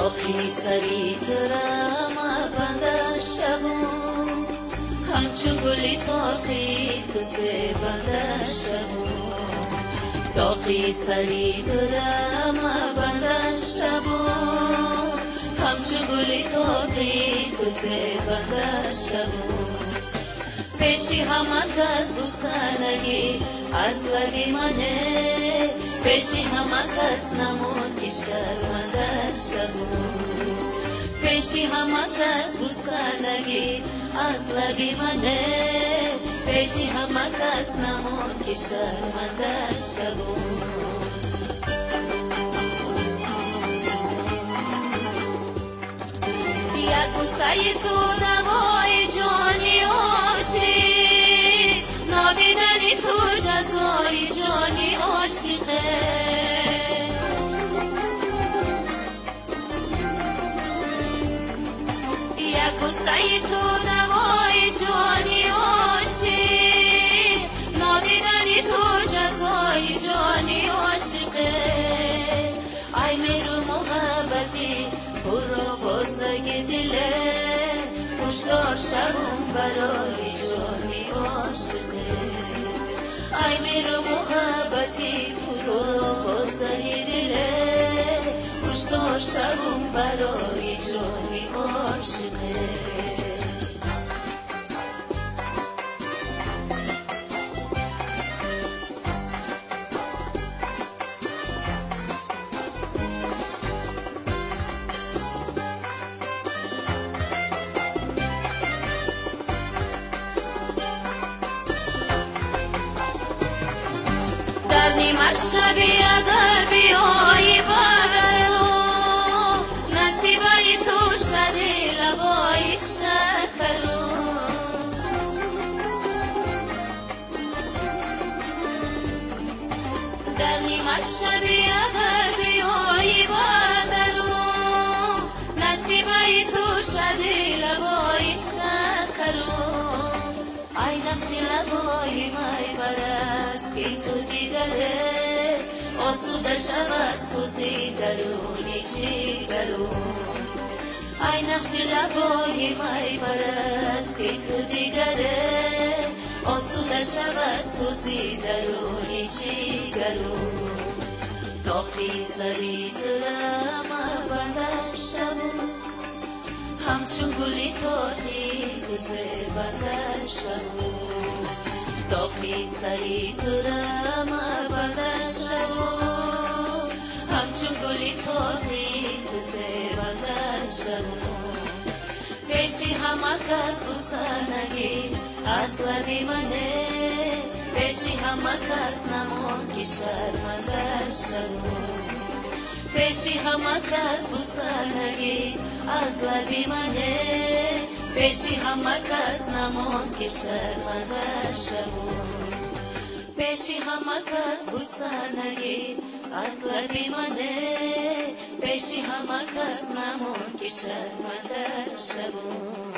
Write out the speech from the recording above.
داغی سری ترم بنده شبون همچون گلی تاقی کسی بنده شبون داغی سری ترم بنده شبون همچون گلی تاقی کسی بنده شبون پیشی همه کس بسنگی از لبی منه پیشی همه کس نمون که شرمنده شبون پیشی همه کس بسنگی از لبی منه پیشی همه کس نمون که شرمنده شبون یک بوسه تو دوای جانی عاشق نادیدنی تو جزای جانی عاشقه یک بوسه تو دوای جانی عاشق نادیدنی تو جزای جانی عاشقه ای میرو محبتی برو بازگ دله خوشدار شبون برای جانی عاشقه ای میرو محبتی برو بازگ دله خوشدار شبون برای جانی عاشقه نیمه شبی اگر بیایی برو نصیبه تو شدی لبای شکرو در نیمه شبی اگر بیایی برو نصیبه تو شدی لبای شکرو ای نقش لبای می برست که تو دیدره آسوده شود سوزی درونی جیگرو ای نقش لبای می برست که تو دیدره آسوده شود سوزی درونی جیگرو داغی سری ترم بنده شبون همچون گلی تاقی کسی بنده شبون داغی سری ترم بنده شبون همچون گلی تاقی کسی بنده شبون پیشی همه کس بسنگی از لبی منه پیشی همه کس نمون که شرمنده شبون پیشی همه کس بسنگی از لبی منه پیشی همه کس نمون که شرمنده شبون پیشی همه کس بسنگی از لبی منه پیشی همه کس نمون که شرمنده شبون